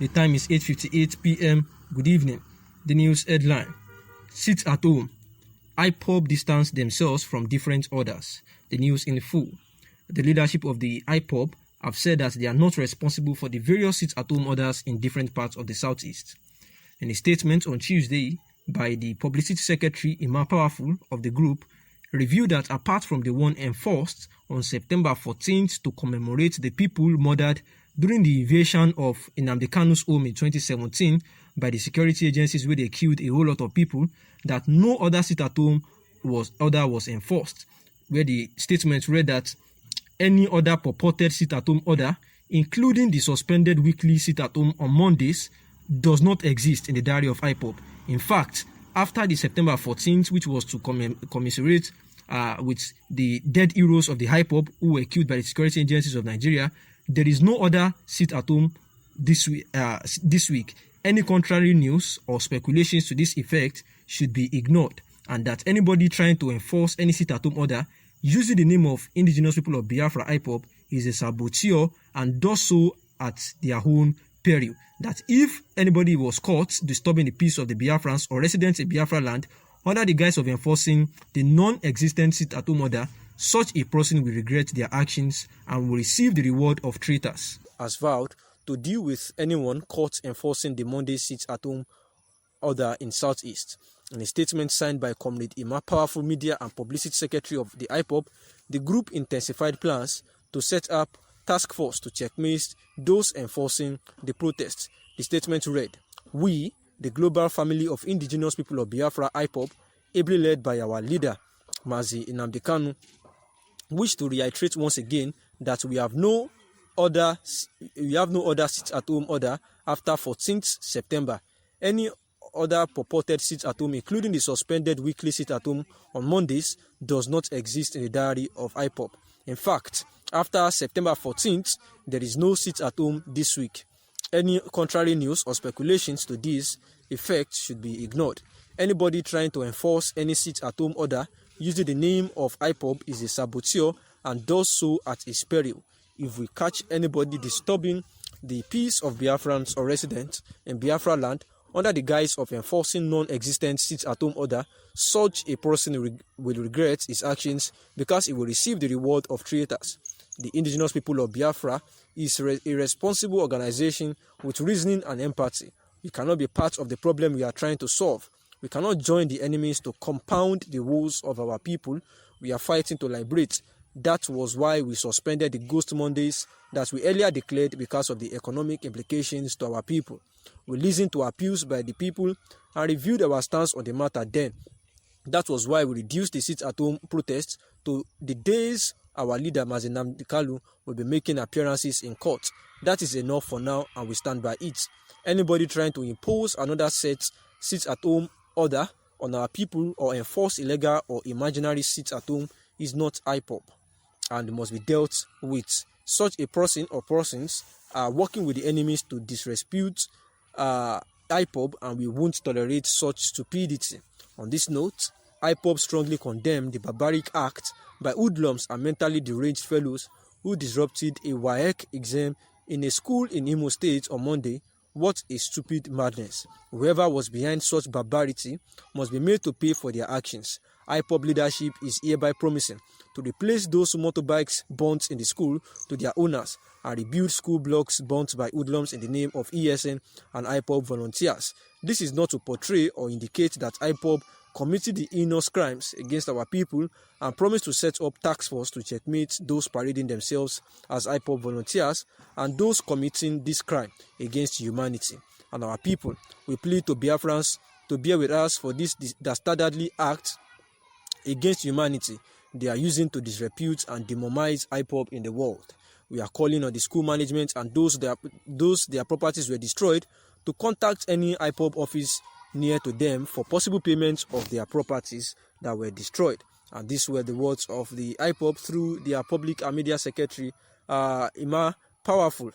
The time is 8:58 p.m. Good evening. The news headline: Sit at home. Ipob distance themselves from different orders. The news in full. The leadership of the Ipob have said that they are not responsible for the various sit-at-home orders in different parts of the southeast. In a statement on Tuesday by the publicity secretary Powerful of the group, revealed that apart from the one enforced on September 14th to commemorate the people murdered during the invasion of Nnamdi Kanu's home in 2017 by the security agencies where they killed a whole lot of people, that no other sit-at-home order was enforced, where the statement read that any other purported sit-at-home order, including the suspended weekly sit-at-home on Mondays, does not exist in the diary of Ipob. In fact, after the September 14th, which was to commiserate with the dead heroes of the Ipob who were killed by the security agencies of Nigeria, there is no other sit-at-home this week. Any contrary news or speculations to this effect should be ignored, and that anybody trying to enforce any sit-at-home order using the name of indigenous people of Biafra Ipob is a saboteur and does so at their own peril. That if anybody was caught disturbing the peace of the Biafrans or residents in Biafra land under the guise of enforcing the non-existent sit-at-home order, such a person will regret their actions and will receive the reward of traitors. As vowed to deal with anyone caught enforcing the Monday sit-at-home order in Southeast. In a statement signed by Comrade Powerful Media and Publicity Secretary of the Ipob, the group intensified plans to set up task force to checkmate those enforcing the protests. The statement read, "We, the global family of indigenous people of Biafra Ipob, ably led by our leader, Mazi Nnamdi Kanu, wish to reiterate once again that we have no other sit-at-home order after 14th September. Any other purported sit-at-home, including the suspended weekly sit-at-home on Mondays, does not exist in the diary of Ipob. In fact, after September 14th, there is no sit-at-home this week. Any contrary news or speculations to this effect should be ignored. Anybody trying to enforce any sit-at-home order using the name of Ipob is a saboteur and does so at his peril. If we catch anybody disturbing the peace of Biafrans or residents in Biafra land under the guise of enforcing non-existent sit-at-home order, such a person will regret his actions because he will receive the reward of traitors. The indigenous people of Biafra is a responsible organization with reasoning and empathy. We cannot be part of the problem we are trying to solve. We cannot join the enemies to compound the woes of our people. We are fighting to liberate. That was why we suspended the Ghost Mondays that we earlier declared because of the economic implications to our people. We listened to appeals by the people and reviewed our stance on the matter then. That was why we reduced the sit-at-home protests to the days our leader Mazi Nnamdi Kanu will be making appearances in court. That is enough for now and we stand by it. Anybody trying to impose another sit-at-home order on our people or enforce illegal or imaginary sit-at-home is not Ipob and must be dealt with. Such a person or persons are working with the enemies to disrepute Ipob, and we won't tolerate such stupidity. On this note, Ipob strongly condemned the barbaric act by hoodlums and mentally deranged fellows who disrupted a WAEC exam in a school in Imo State on Monday. What a stupid madness. Whoever was behind such barbarity must be made to pay for their actions. Ipob leadership is hereby promising to replace those motorbikes burnt in the school to their owners and rebuild school blocks burnt by hoodlums in the name of ESN and Ipob volunteers. This is not to portray or indicate that Ipob committed the heinous crimes against our people and promised to set up task force to checkmate those parading themselves as Ipob volunteers and those committing this crime against humanity and our people. We plead to Biafrans to bear with us for this dastardly act against humanity they are using to disrepute and demonize Ipob in the world. We are calling on the school management and those their properties were destroyed to contact any Ipob office near to them for possible payment of their properties that were destroyed. And these were the words of the Ipob through their public and media secretary, Powerful,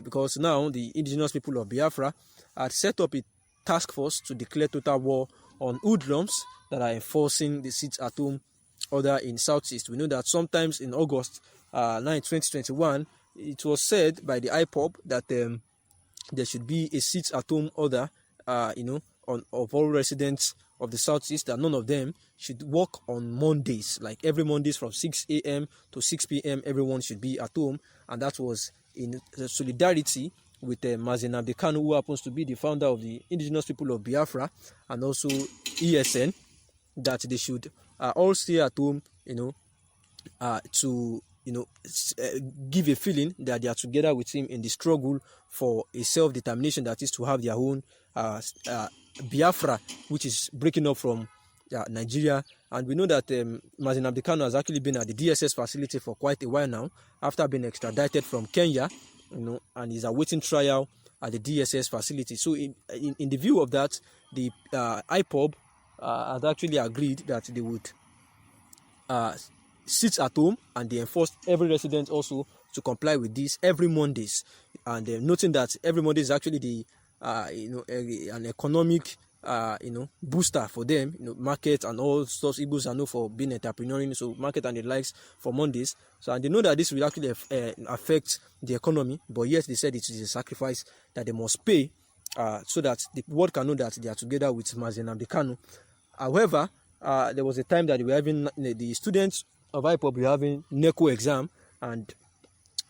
because now the indigenous people of Biafra had set up a task force to declare total war on hoodlums that are enforcing the sit-at-home order in Southeast. We know that sometimes in August 9, 2021, it was said by the Ipob that there should be a sit-at-home order, of all residents of the Southeast, that none of them should work on Mondays. Like every Mondays from 6 a.m. to 6 p.m., everyone should be at home. And that was in solidarity with Nnamdi Kanu, who happens to be the founder of the indigenous people of Biafra, and also ESN, that they should all stay at home, to give a feeling that they are together with him in the struggle for a self-determination, that is to have their own Biafra, which is breaking up from Nigeria. And we know that Nnamdi Kanu has actually been at the DSS facility for quite a while now, after being extradited from Kenya, and is awaiting trial at the DSS facility. So in the view of that, the Ipob has actually agreed that they would sit at home, and they enforced every resident also to comply with this every Mondays. And noting that every Monday is actually the an economic booster for them, market and all stuff. Igbos are known for being entrepreneurial, so market and the likes for Mondays. So, and they know that this will actually affect the economy, but yet they said it is a sacrifice that they must pay, so that the world can know that they are together with Nnamdi Kanu. However, there was a time that they were having, the students of Ipob were having NECO exam, and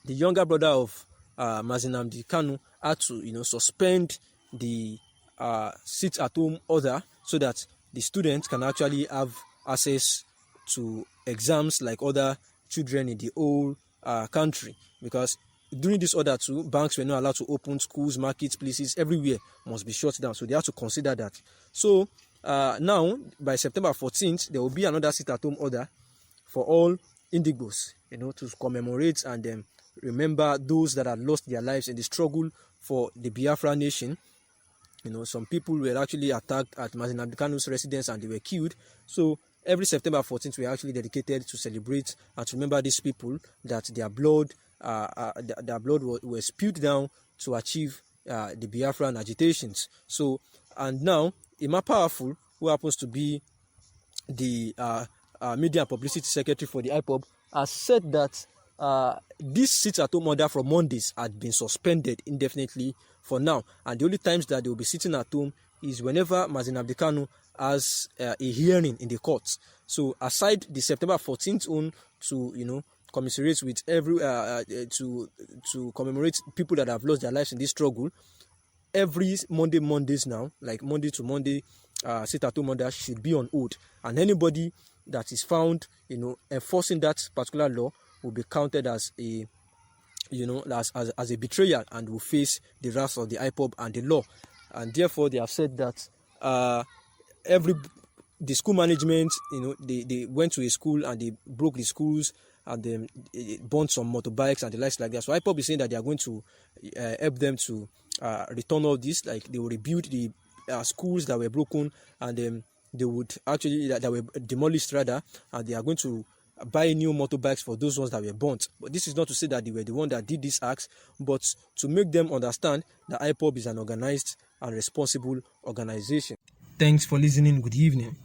the younger brother of Nnamdi Kanu had to suspend the sit-at-home order, so that the students can actually have access to exams like other children in the whole country. Because during this order too, banks were not allowed to open, schools, markets, places, everywhere must be shut down. So they have to consider that. So now, by September 14th, there will be another sit-at-home order for all Indigbos, to commemorate and remember those that had lost their lives in the struggle for the Biafra nation. Some people were actually attacked at Nnamdi Kanu's residence and they were killed. So every September 14th, we are actually dedicated to celebrate and to remember these people, that their blood was spilled down to achieve the Biafran agitations. So, and now Emma Powerful, who happens to be the media and publicity secretary for the Ipob, has said that this sit-at-home order from Mondays had been suspended indefinitely for now, and the only times that they will be sitting at home is whenever Nnamdi Kanu has a hearing in the courts. So aside the September 14th one to commiserate with every to commemorate people that have lost their lives in this struggle, every Mondays now, like Monday to Monday, sit-at-home order should be on hold, and anybody that is found enforcing that particular law will be counted as a as a betrayal and will face the wrath of the Ipob and the law. And therefore they have said that the school management, they went to a school and they broke the schools and then burned some motorbikes and the likes like that. So Ipob is saying that they are going to help them to return all this, like they will rebuild the schools that were broken, and then they would actually that were demolished rather, and they are going to buy new motorbikes for those ones that were burnt. But this is not to say that they were the one that did this acts, but to make them understand that Ipob is an organized and responsible organization. Thanks for listening. Good evening.